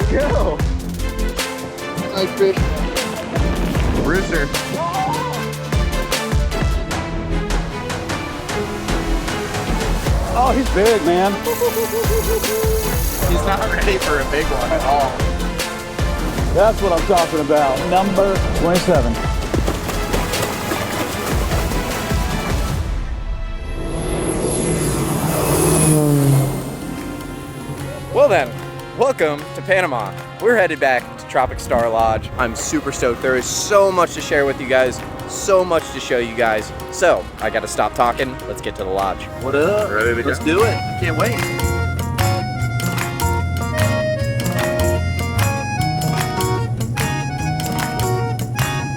Let's go. Nice fish. Rooster. Oh, he's big, man. He's not ready for a big one at all. That's what I'm talking about. Number 27. Well then, welcome to Panama. We're headed back to Tropic Star Lodge. I'm super stoked. There is so much to share with you guys, so much to show you guys. So, I gotta stop talking. Let's get to the lodge. What up? Ready to go? Let's do it. Can't wait.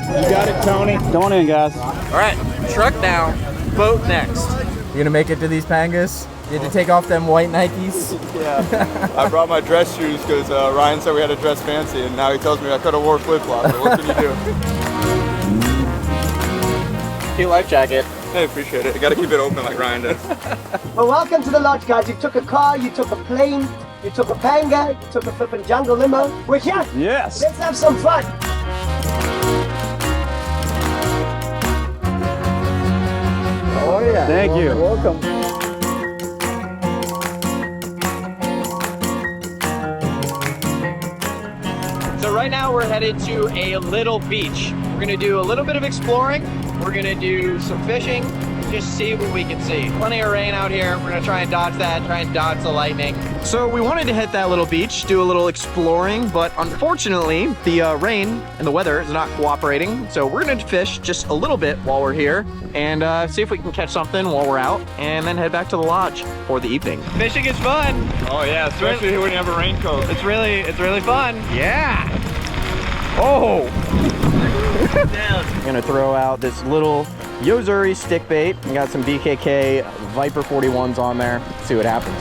You got it, Tony. Going in, guys. All right, truck down, boat next. You gonna make it to these pangas? You had to take off them white Nikes? Yeah, I brought my dress shoes because Ryan said we had to dress fancy, and now he tells me I could have wore flip-flops, but what can you do? Cute life jacket. Hey, appreciate it. You gotta keep it open like Ryan did. Well, welcome to the lodge, guys. You took a car, you took a plane, you took a panga, you took a flippin' jungle limo. We're here. Yes. Let's have some fun. Oh yeah. Thank you. Welcome. So right now we're headed to a little beach. We're gonna do a little bit of exploring. We're gonna do some fishing, just see what we can see. Plenty of rain out here. We're gonna try and dodge that, try and dodge the lightning. So we wanted to hit that little beach, do a little exploring, but unfortunately the rain and the weather is not cooperating. So we're gonna fish just a little bit while we're here and see if we can catch something while we're out and then head back to the lodge for the evening. Fishing is fun. Oh yeah, especially when you have a raincoat. It's really fun. Yeah. Oh. I'm gonna throw out this little Yozuri stick bait. We got some BKK Viper 41s on there. Let's see what happens.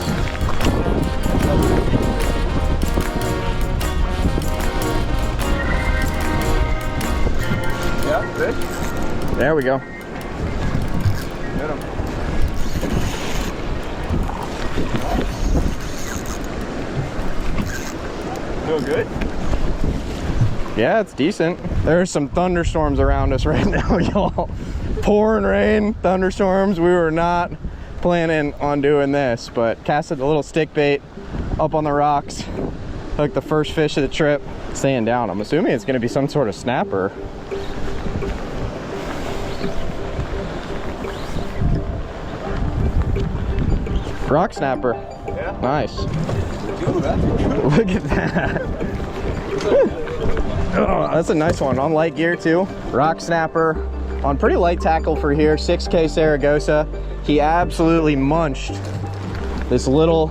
Yeah, fish? There we go. Get him. Feel good? Yeah, it's decent. There's some thunderstorms around us right now, y'all. Pouring rain, thunderstorms. We were not planning on doing this, but casted a little stick bait up on the rocks. Hooked the first fish of the trip. Staying down. I'm assuming it's gonna be some sort of snapper. Rock snapper. Yeah. Nice. Ooh, that's good. Look at that. Oh, that's a nice one on light gear too. Rock snapper on pretty light tackle for here, 6K Saragossa. He absolutely munched this little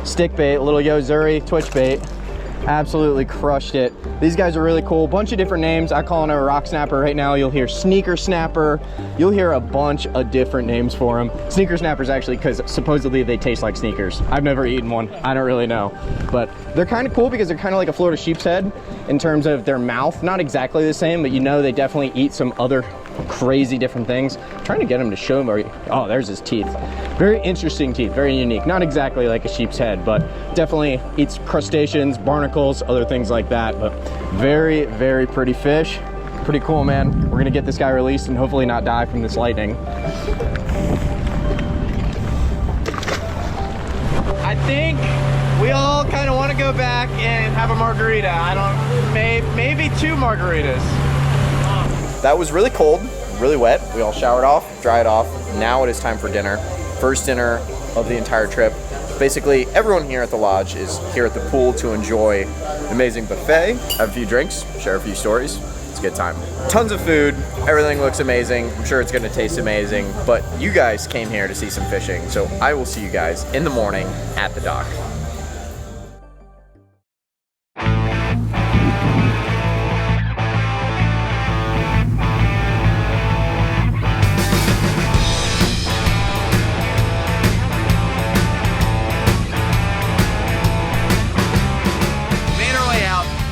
stick bait, little Yozuri twitch bait. Absolutely crushed it. These guys are really cool. Bunch of different names. I call him a rock snapper right now. You'll hear sneaker snapper. You'll hear a bunch of different names for them. Sneaker snappers actually, because supposedly they taste like sneakers. I've never eaten one. I don't really know. But they're kind of cool because they're kind of like a Florida sheep's head in terms of their mouth. Not exactly the same, but you know they definitely eat some other crazy different things. I'm trying to get him to show them. Oh, there's his teeth. Very interesting teeth, very unique. Not exactly like a sheep's head, but definitely eats crustaceans, barnacles, other things like that. But very, very pretty fish. Pretty cool, man. We're gonna get this guy released and hopefully not die from this lightning. I think we all kind of want to go back and have a margarita. Maybe 2 margaritas. That was really cold, really wet. We all showered off, dried off. Now it is time for dinner. First dinner of the entire trip. Basically, everyone here at the lodge is here at the pool to enjoy an amazing buffet, have a few drinks, share a few stories. It's a good time. Tons of food, everything looks amazing. I'm sure it's gonna taste amazing, but you guys came here to see some fishing, so I will see you guys in the morning at the dock.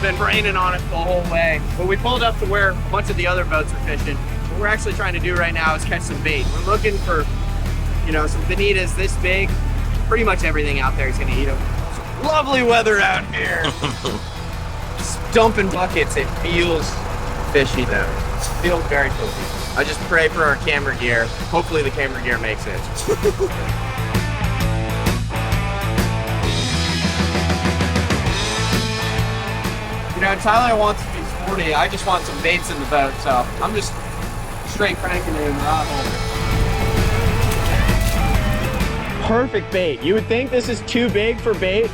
Been raining on it the whole way, but we pulled up to where a bunch of the other boats are fishing. What we're actually trying to do right now is catch some bait. We're looking for, you know, some bonitas this big. Pretty much everything out there is going to eat them. So Lovely weather out here. Just dumping buckets. It feels fishy though. It feels very fishy. I just pray for our camera gear. Hopefully the camera gear makes it. You know, Tyler wants to be sporty. I just want some baits in the boat, so I'm just straight cranking it in the rod holder. Perfect bait. You would think this is too big for bait.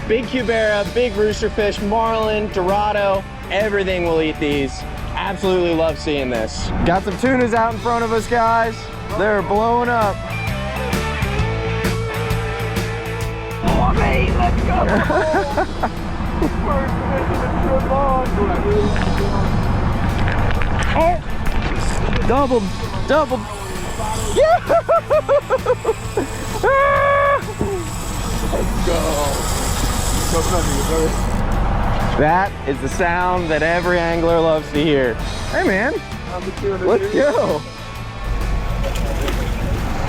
Big cubera, big roosterfish, marlin, dorado, everything will eat these. Absolutely love seeing this. Got some tunas out in front of us, guys. They're blowing up. Oh, mate, let's go. Oh, doubled. Yeah! Let's go. That is the sound that every angler loves to hear. Hey man, let's go.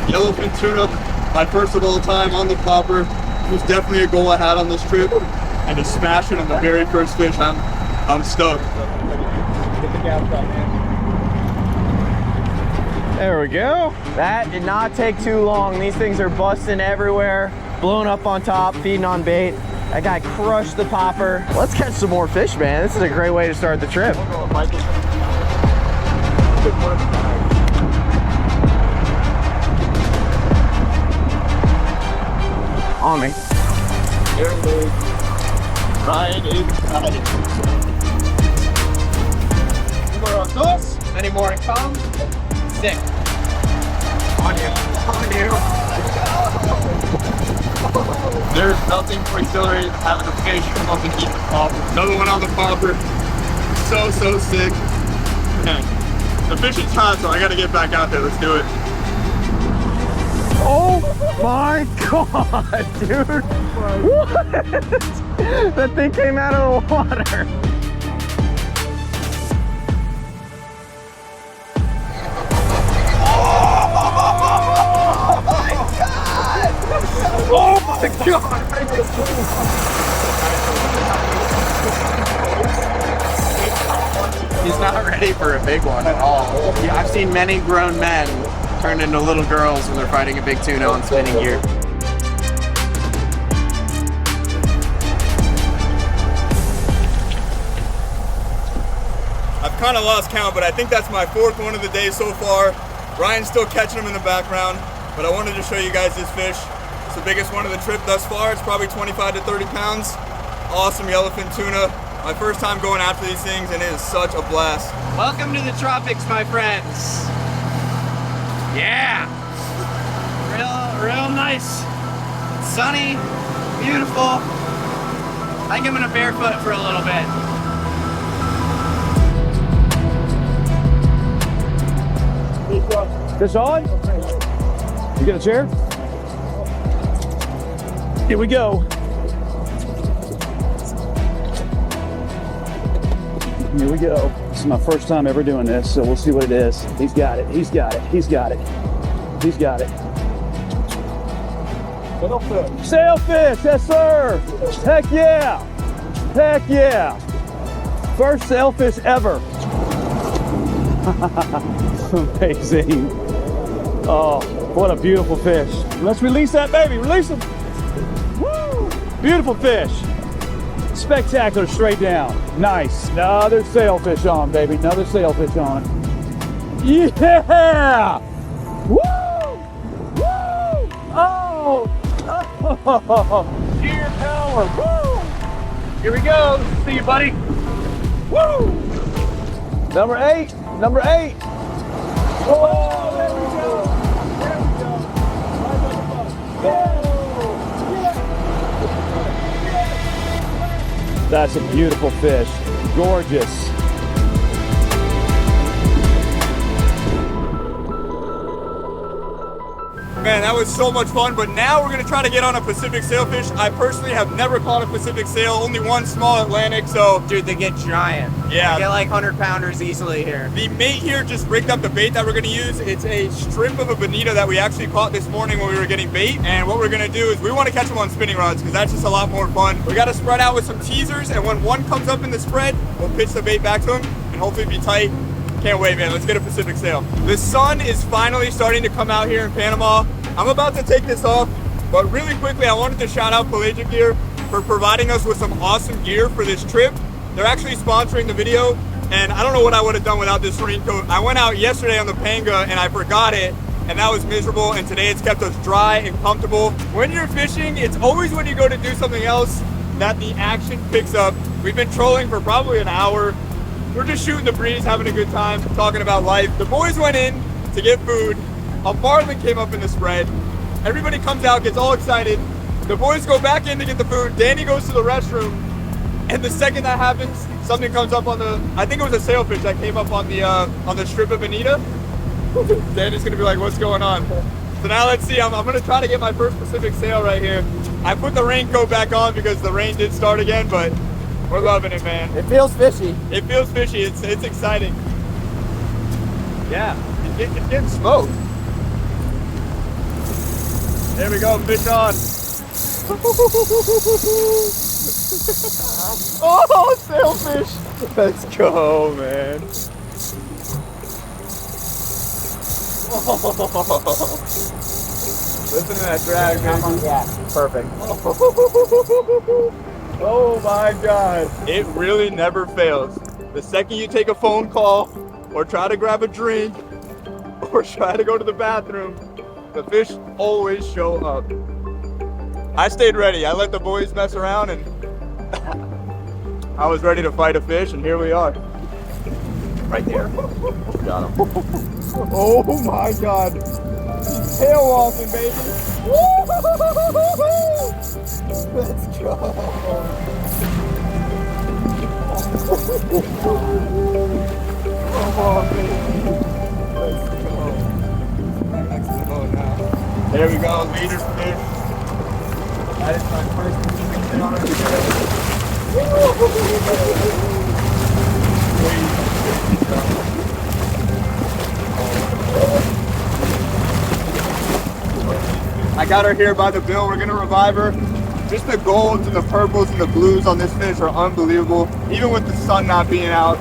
Yellowfin tuna, my first of all time on the popper. It was definitely a goal I had on this trip. And to smash it on the very first fish, I'm stoked. Get the gas out, man. There we go. That did not take too long. These things are busting everywhere, blowing up on top, feeding on bait. That guy crushed the popper. Let's catch some more fish, man. This is a great way to start the trip. On me. There it is. Ryan is got it. Any more to come? Sick. On you. There's nothing for exhilarating having a fish come up and eat the popper. Another one on the popper. So sick. Man, the fishing's hot, so I gotta get back out there. Let's do it. Oh my God, dude. What? That thing came out of the water. Oh my God! He's not ready for a big one at all. Yeah, I've seen many grown men turn into little girls when they're fighting a big tuna on spinning gear. I've kind of lost count, but I think that's my fourth one of the day so far. Ryan's still catching them in the background, but I wanted to show you guys this fish. It's the biggest one of the trip thus far. It's probably 25 to 30 pounds. Awesome yellowfin tuna. My first time going after these things, and it is such a blast. Welcome to the tropics, my friends. Yeah. Real nice. Sunny, beautiful. I think I'm gonna barefoot for a little bit. Fish on? You get a chair? Here we go. Here we go. This is my first time ever doing this, so we'll see what it is. He's got it. He's got it. He's got it. He's got it. Sailfish. Sailfish, yes sir. Heck yeah. Heck yeah. First sailfish ever. Amazing. Oh, what a beautiful fish. Let's release that baby. Release him. Woo! Beautiful fish. Spectacular straight down. Nice. Another sailfish on, baby. Another sailfish on. Yeah! Woo! Woo! Oh! Oh! Gear power. Woo! Here we go. See you, buddy. Woo! Number 8. Number 8. Oh, there we go. There we go. Right on the button. Yeah. That's a beautiful fish. Gorgeous. Man, that was so much fun, but now we're gonna try to get on a Pacific sailfish. I personally have never caught a Pacific sail, only one small Atlantic, so. Dude, they get giant. Yeah. They get like 100-pounders easily here. The mate here just rigged up the bait that we're gonna use. It's a strip of a bonita that we actually caught this morning when we were getting bait, and what we're gonna do is we wanna catch them on spinning rods, because that's just a lot more fun. We gotta spread out with some teasers, and when one comes up in the spread, we'll pitch the bait back to him, and hopefully be tight. Can't wait, man. Let's get a Pacific sail. The sun is finally starting to come out here in Panama. I'm about to take this off, but really quickly, I wanted to shout out Pelagic Gear for providing us with some awesome gear for this trip. They're actually sponsoring the video, and I don't know what I would have done without this raincoat. I went out yesterday on the Panga, and I forgot it, and that was miserable, and today it's kept us dry and comfortable. When you're fishing, it's always when you go to do something else that the action picks up. We've been trolling for probably an hour. We're just shooting the breeze, having a good time, talking about life. The boys went in to get food. A marlin came up in the spread. Everybody comes out, gets all excited. The boys go back in to get the food. Danny goes to the restroom. And the second that happens, something comes up on the, I think it was a sailfish that came up on the strip of bonita. Danny's gonna be like, what's going on? So now let's see, I'm gonna try to get my first Pacific sail right here. I put the raincoat back on because the rain did start again, but we're loving it, man. It feels fishy. It feels fishy, it's exciting. Yeah, it's getting smoked. There we go, fish on. Oh, sailfish. Let's go, man. Oh. Listen to that drag, man. Yeah, perfect. Oh my God. It really never fails. The second you take a phone call or try to grab a drink or try to go to the bathroom, the fish always show up. I stayed ready. I let the boys mess around and I was ready to fight a fish, and here we are. Right there. Got him. Oh my God. He's tail walking, baby. Let's go. Come on, baby. Let's go. Next to the boat now. There we go, leader's fish. That is my first thing on it. I got her here by the bill. We're gonna revive her. Just the golds and the purples and the blues on this fish are unbelievable. Even with the sun not being out,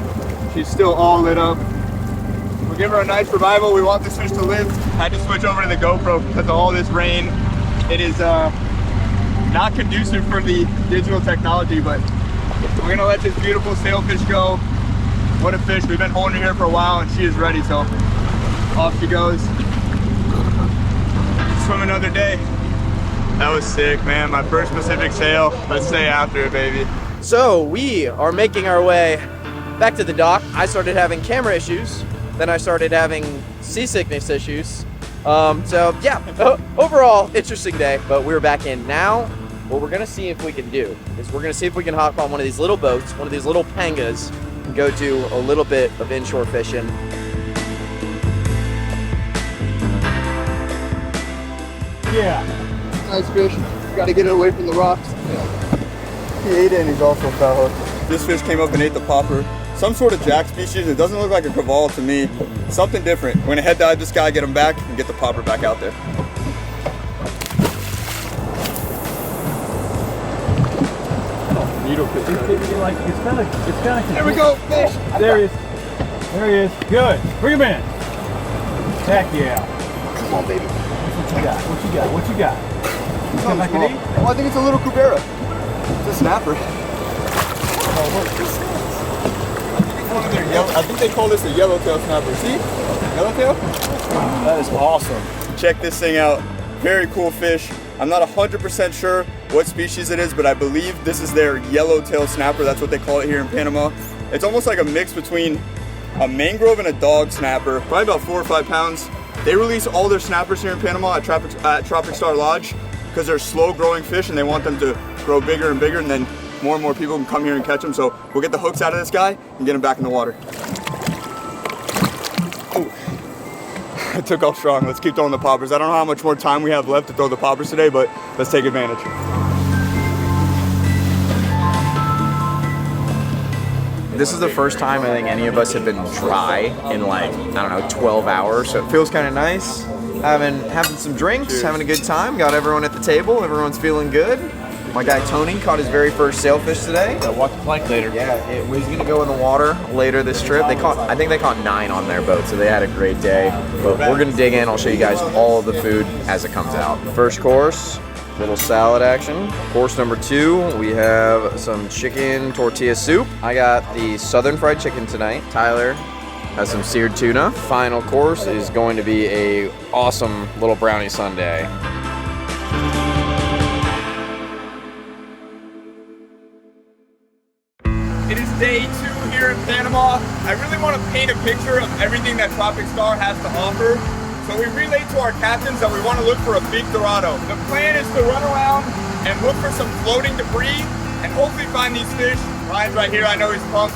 she's still all lit up. We'll give her a nice revival. We want this fish to live. I had to switch over to the GoPro because of all this rain. It is not conducive for the digital technology, but we're gonna let this beautiful sailfish go. What a fish. We've been holding her here for a while and she is ready, so off she goes. Swim another day. That was sick, man. My first Pacific sail. Let's stay after it, baby. So we are making our way back to the dock. I started having camera issues. Then I started having seasickness issues. So yeah, overall interesting day, but we're back in now. What we're gonna see if we can do is we're gonna see if we can hop on one of these little boats, one of these little pangas, and go do a little bit of inshore fishing. Yeah. Nice fish. Got to get it away from the rocks. He ate it and he's also fell hook. This fish came up and ate the popper. Some sort of jack species. It doesn't look like a cavall to me. Something different. We're gonna head dive this guy, get him back, and get the popper back out there. Needle fish. There we go, fish. There he is. There he is. Good. Bring him in. Heck yeah. Come on, baby. What you got? What you got? What you got? Something back small. and eat? Oh, I think it's a little cubera. It's a snapper. I think they call this a yellowtail snapper. See? Yellowtail? That is awesome. Check this thing out. Very cool fish. I'm not 100% sure what species it is, but I believe this is their yellowtail snapper. That's what they call it here in Panama. It's almost like a mix between a mangrove and a dog snapper. Probably about 4 or 5 pounds. They release all their snappers here in Panama at Tropic Star Lodge because they're slow growing fish and they want them to grow bigger and bigger, and then more and more people can come here and catch them. So we'll get the hooks out of this guy and get him back in the water. Ooh. I took off strong. Let's keep throwing the poppers. I don't know how much more time we have left to throw the poppers today, but let's take advantage. This is the first time I think any of us have been dry in like, I don't know, 12 hours. So it feels kind of nice. Having some drinks, having a good time. Got everyone at the table. Everyone's feeling good. My guy Tony caught his very first sailfish today. I'll watch the plank later. Yeah, he's gonna go in the water later this trip. I think they caught 9 on their boat, so they had a great day. But we're gonna dig in. I'll show you guys all of the food as it comes out. First course, little salad action. Course number 2, we have some chicken tortilla soup. I got the southern fried chicken tonight. Tyler has some seared tuna. Final course is going to be a awesome little brownie sundae. It is day 2 here in Panama. I really want to paint a picture of everything that Tropic Star has to offer. So we relayed to our captains that we want to look for a big dorado. The plan is to run around and look for some floating debris and hopefully find these fish. Ryan's right here, I know he's pumped.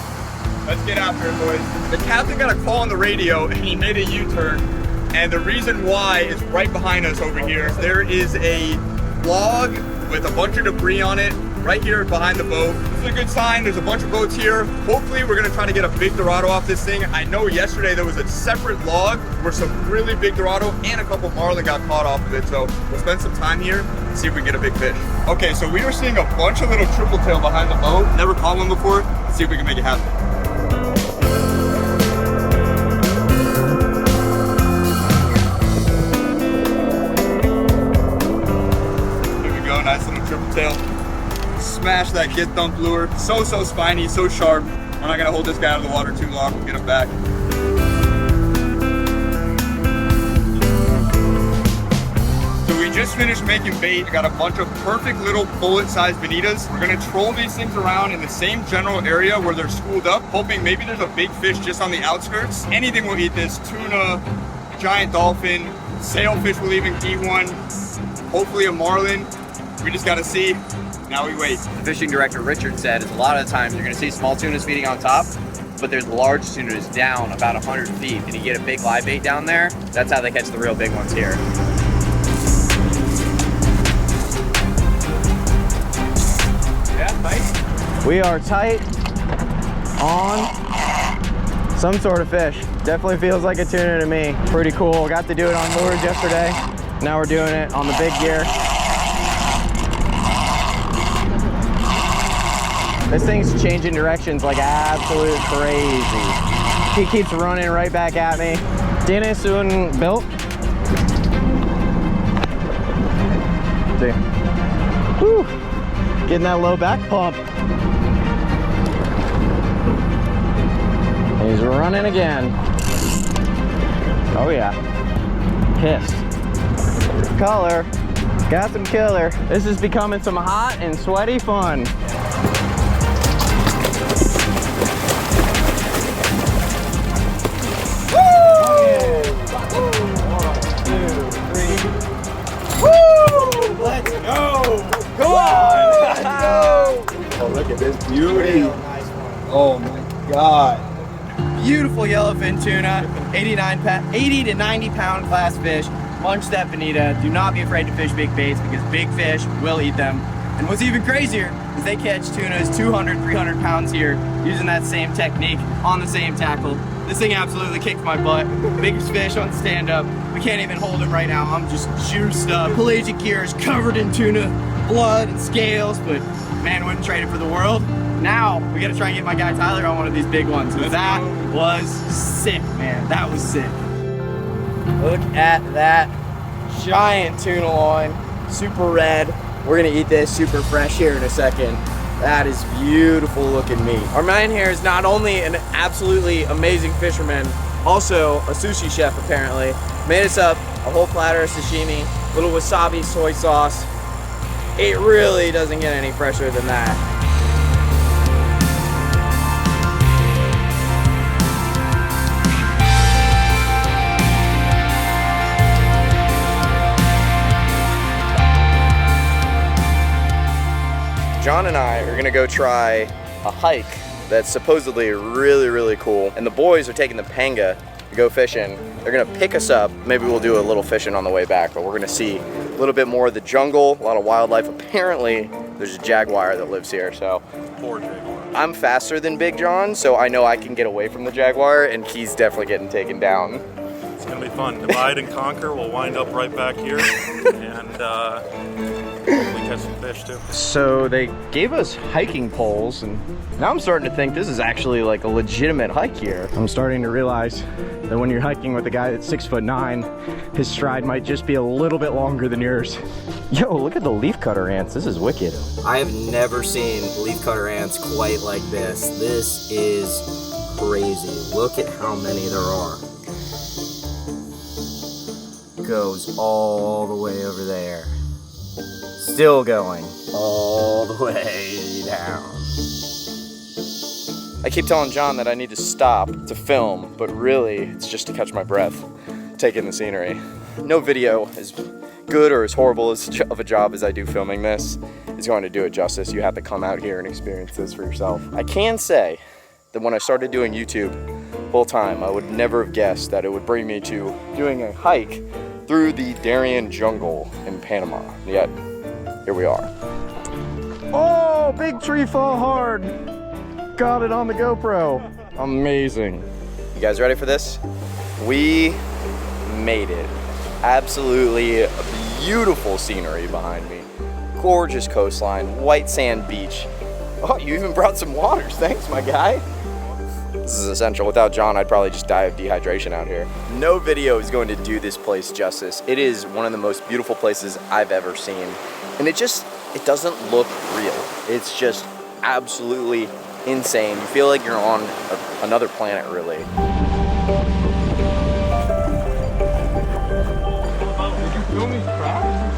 Let's get after it, boys. The captain got a call on the radio and he made a U-turn. And the reason why is right behind us over here. There is a log with a bunch of debris on it right here behind the boat. This is a good sign. There's a bunch of boats here. Hopefully we're gonna try to get a big dorado off this thing. I know yesterday there was a separate log where some really big dorado and a couple marlin got caught off of it. So we'll spend some time here and see if we can get a big fish. Okay, so we were seeing a bunch of little triple tail behind the boat. Never caught one before. Let's see if we can make it happen. Here we go, nice little triple tail. Smash that kid thump lure. So spiny, so sharp. We're not gonna hold this guy out of the water too long. We'll get him back. So we just finished making bait. I got a bunch of perfect little bullet-sized bonitas. We're gonna troll these things around in the same general area where they're schooled up, hoping maybe there's a big fish just on the outskirts. Anything will eat this. Tuna, giant dolphin, sailfish will even eat one. Hopefully a marlin. We just gotta see. Now we wait. The fishing director Richard said is a lot of the times you're going to see small tunas feeding on top, but there's large tunas down about 100 feet, and you get a big live bait down there. That's how they catch the real big ones here. Yeah, tight. We are tight on some sort of fish. Definitely feels like a tuna to me. Pretty cool. Got to do it on lures yesterday. Now we're doing it on the big gear. This thing's changing directions like absolute crazy. He keeps running right back at me. Dennis und Bill. See. Whew. Getting that low back pump. He's running again. Oh yeah. Pissed. Color. Got some killer. This is becoming some hot and sweaty fun. Let's go! Come on! Let's go! Oh, look at this beauty. Oh my God. Beautiful yellowfin tuna, 80 to 90 pound class fish. Munch that bonita. Do not be afraid to fish big baits because big fish will eat them. And what's even crazier is they catch tunas 200, 300 pounds here using that same technique on the same tackle. This thing absolutely kicked my butt. Biggest fish on stand-up. We can't even hold him right now. I'm just juiced up. Pelagic Gear is covered in tuna blood and scales, but man, wouldn't trade it for the world. Now, we gotta try and get my guy Tyler on one of these big ones. That was sick, man. That was sick. Look at that giant tuna line. Super red. We're gonna eat this super fresh here in a second. That is beautiful looking meat. Our man here is not only an absolutely amazing fisherman, also a sushi chef apparently. Made us up a whole platter of sashimi, little wasabi soy sauce. It really doesn't get any fresher than that. John and I are gonna go try a hike that's supposedly really, really cool. And the boys are taking the panga to go fishing. They're gonna pick us up. Maybe we'll do a little fishing on the way back, but we're gonna see a little bit more of the jungle, a lot of wildlife. Apparently, there's a jaguar that lives here, so. Poor jaguar. I'm faster than Big John, so I know I can get away from the jaguar, and he's definitely getting taken down. It's gonna be fun. Divide and conquer. We'll wind up right back here, and hopefully catch some fish too. So they gave us hiking poles, and now I'm starting to think this is actually like a legitimate hike here. I'm starting to realize that when you're hiking with a guy that's 6'9", his stride might just be a little bit longer than yours. Yo, look at the leafcutter ants. This is wicked. I have never seen leafcutter ants quite like this. This is crazy. Look at how many there are. Goes all the way over there. Still going all the way down. I keep telling John that I need to stop to film, but really it's just to catch my breath, take in the scenery. No video is good or as horrible of a job as I do filming this is going to do it justice. You have to come out here and experience this for yourself. I can say that when I started doing YouTube full time, I would never have guessed that it would bring me to doing a hike through the Darien jungle in Panama. Yet, here we are. Oh, big tree fall hard. Got it on the GoPro. Amazing. You guys ready for this? We made it. Absolutely beautiful scenery behind me. Gorgeous coastline, white sand beach. Oh, you even brought some waters. Thanks, my guy. This is essential. Without John, I'd probably just die of dehydration out here. No video is going to do this place justice. It is one of the most beautiful places I've ever seen. And it doesn't look real. It's just absolutely insane. You feel like you're on another planet, really. Did you film these crabs?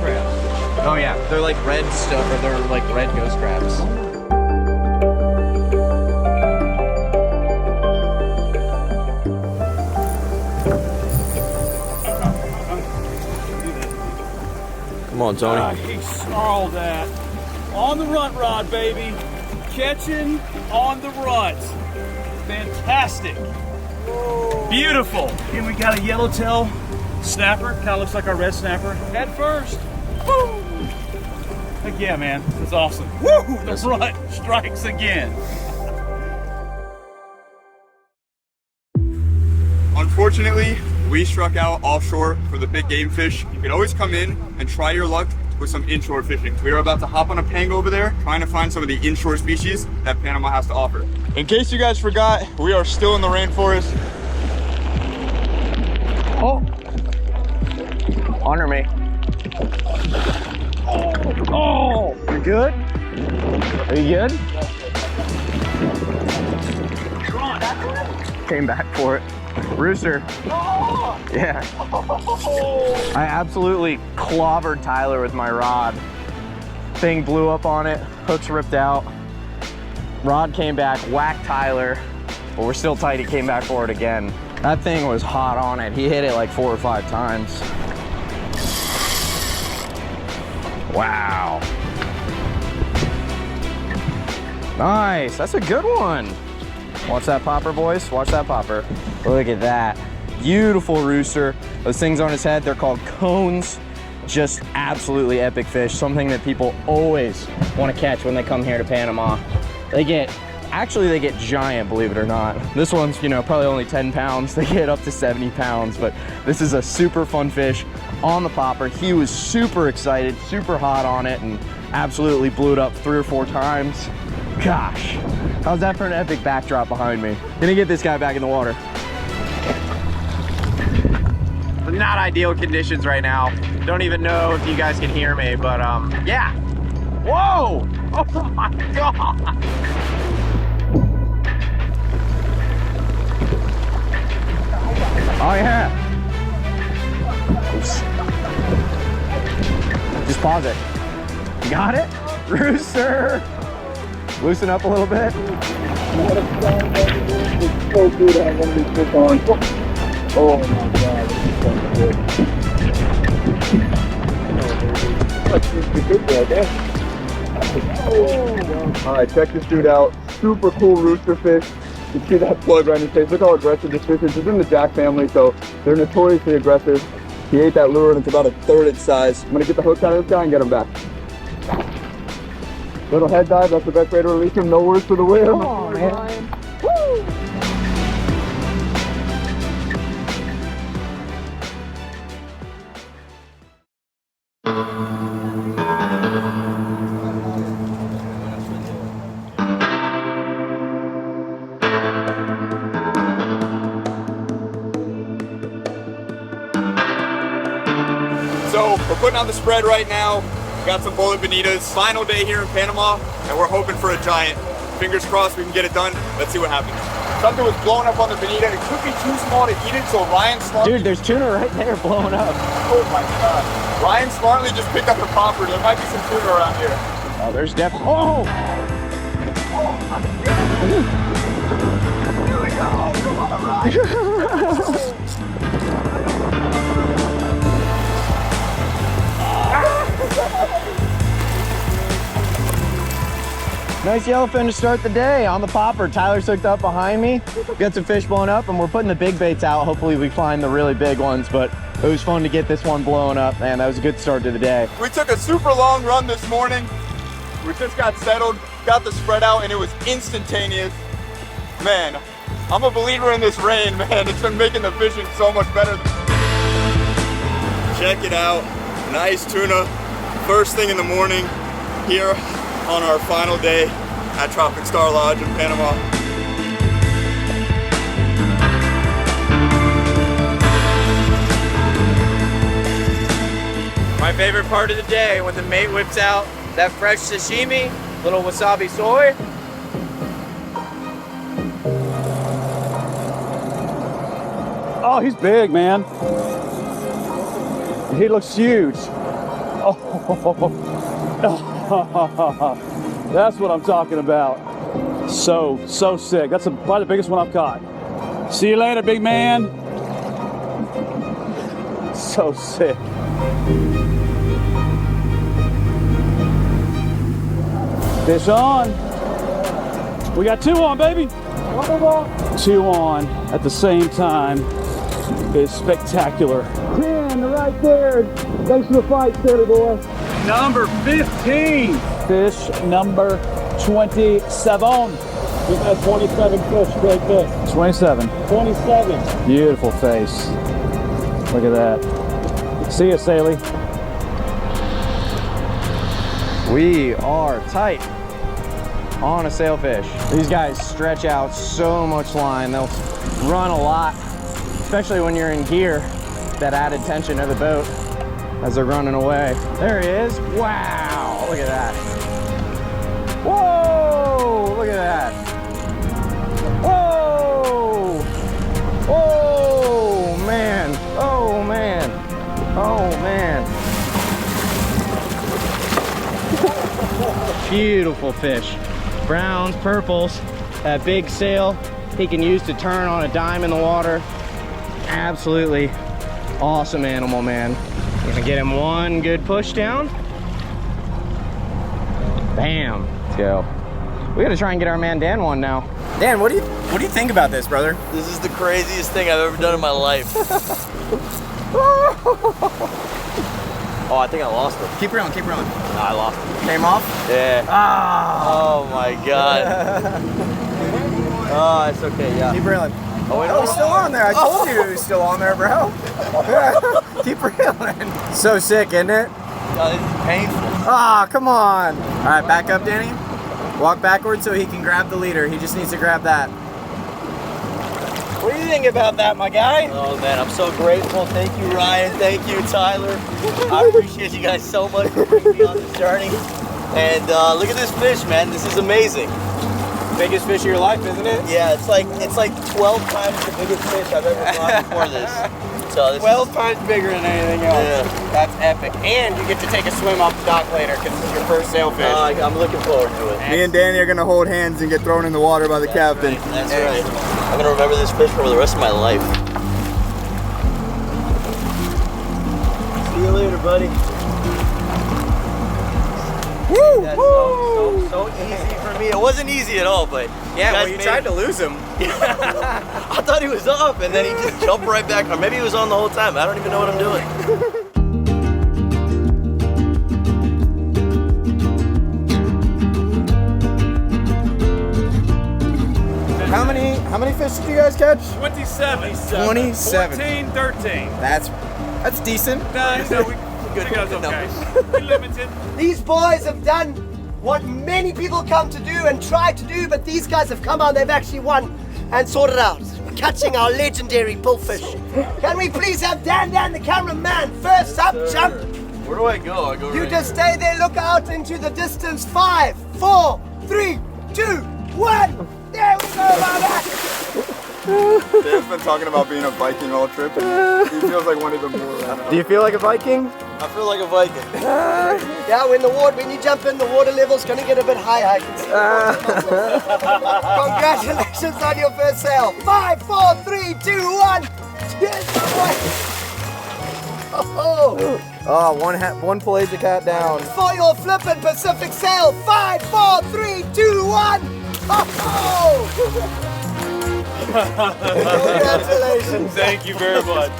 Crabs. Oh yeah, they're like red stuff, or they're like red ghost crabs. Come on, Tony. He snarled that. On the runt rod, baby. Catching on the runt. Fantastic. Whoa. Beautiful. And we got a yellowtail snapper. Kind of looks like our red snapper. Head first. Woo! Heck yeah, man. That's awesome. Woo! The runt strikes again. Unfortunately, we struck out offshore for the big game fish. You can always come in and try your luck with some inshore fishing. We are about to hop on a pango over there, trying to find some of the inshore species that Panama has to offer. In case you guys forgot, we are still in the rainforest. Oh! Honor me. Oh! You good? Are you good? Came back for it. Rooster. Yeah. I absolutely clobbered Tyler with my rod. Thing blew up on it, hooks ripped out. Rod came back, whacked Tyler, but we're still tight. He came back for it again. That thing was hot on it. He hit it like 4 or 5 times. Wow. Nice, that's a good one. Watch that popper, boys. Watch that popper. Look at that. Beautiful rooster. Those things on his head, they're called cones. Just absolutely epic fish. Something that people always want to catch when they come here to Panama. They get giant, believe it or not. This one's, you know, probably only 10 pounds. They get up to 70 pounds, but this is a super fun fish on the popper. He was super excited, super hot on it, and absolutely blew it up 3 or 4 times. Gosh, how's that for an epic backdrop behind me? Gonna get this guy back in the water. Not ideal conditions right now. Don't even know if you guys can hear me, but yeah. Whoa! Oh my God! Oh yeah. Oops. Just pause it. You got it? Rooster! Loosen up a little bit. So good to have one of these fish on. Oh my God, this is so good. All right, check this dude out. Super cool rooster fish. You see that plug right in his face. Look how aggressive this fish is. It's in the jack family, so they're notoriously aggressive. He ate that lure and it's about a third its size. I'm gonna get the hook out of this guy and get him back. Little head dive, that's the best way to release him. No words for the win. Come on, man. Woo! So we're putting on the spread right now. We got some bullet bonitas. Final day here in Panama, and we're hoping for a giant. Fingers crossed we can get it done. Let's see what happens. Something was blowing up on the bonita. It could be too small to eat it, so Ryan smartly... Dude, there's tuna right there blowing up. Oh my God. Ryan smartly just picked up the popper. There might be some tuna around here. Oh, there's definitely... Oh! Here we go. Come on, Ryan. Nice yellowfin to start the day on the popper. Tyler's hooked up behind me. Got some fish blowing up, and we're putting the big baits out. Hopefully we find the really big ones, but it was fun to get this one blowing up, man. That was a good start to the day. We took a super long run this morning. We just got settled, got the spread out, and it was instantaneous. Man, I'm a believer in this rain, man. It's been making the fishing so much better. Check it out. Nice tuna. First thing in the morning here on our final day at Tropic Star Lodge in Panama. My favorite part of the day when the mate whips out that fresh sashimi, little wasabi soy. Oh, he's big, man. He looks huge. Oh, that's what I'm talking about. So sick. That's probably the biggest one I've caught. See you later, big man. So sick. Fish on. We got two on, baby. Two on at the same time is spectacular. 10 right there. Thanks for the fight, Sailor boy. Number 15. Fish number 27. We've got 27 fish right there. 27. 27. Beautiful face. Look at that. See ya, Saley. We are tight on a sailfish. These guys stretch out so much line. They'll run a lot, especially when you're in gear. That added tension of the boat as they're running away. There he is. Wow, look at that. Whoa, look at that. Whoa. Oh, man. Oh, man. Oh, man. Beautiful fish. Browns, purples, that big sail he can use to turn on a dime in the water. Absolutely awesome animal, man. Gonna get him one good push down. Bam. Let's go. We gotta try and get our man Dan one now. Dan, what do you think about this, brother? This is the craziest thing I've ever done in my life. Oh, I think I lost it. Keep reeling, keep reeling. No, I lost it. Came off? Yeah. Ah. Oh my God. Oh, it's okay, yeah. Keep reeling. Oh, wait, Oh, he's still on there. I told you he was still on there, bro. Keep reeling. So sick, isn't it? Oh, this is painful. Ah, come on. All right, back up, Danny. Walk backwards so he can grab the leader. He just needs to grab that. What do you think about that, my guy? Oh man, I'm so grateful. Thank you, Ryan. Thank you, Tyler. I appreciate you guys so much for bringing me on this journey. And look at this fish, man. This is amazing. Biggest fish of your life, isn't it? Yeah, it's like 12 times the biggest fish I've ever caught before this. So this 12 times bigger than anything else. Yeah. That's epic. And you get to take a swim off the dock later because it's your first sailfish. I'm looking forward to it. Me and Danny are gonna hold hands and get thrown in the water by the captain. Right. That's right. I'm gonna remember this fish for the rest of my life. See you later, buddy. Woo! That's so easy for me. It wasn't easy at all, but Yeah, well, you tried to lose him. I thought he was off, and then he just jumped right back. Or maybe he was on the whole time. I don't even know what I'm doing. How many fish did you guys catch? 27. 27. 14, 13. That's decent. No, we got okay. We limited. These boys have done what many people come to do and try to do, but these guys have come out, they've actually won and sorted out. Catching our legendary bullfish. Can we please have Dan, the cameraman, first up, jump. Where do I go? I go You right just stay there, look out into the distance. 5, 4, 3, 2, 1. There we go, Mama. Dan's been talking about being a Viking all trip, and he feels like one even more right now. Do you feel like a Viking? I feel like a Viking. Yeah, when you jump in, the water level's gonna get a bit high, I can see. Congratulations on your first sail. 5, 4, 3, 2, 1. Cheers, my boy. Oh, one pelagic hat down. For your flippin' Pacific sail. 5, 4, 3, 2, 1. Congratulations. Thank you very much.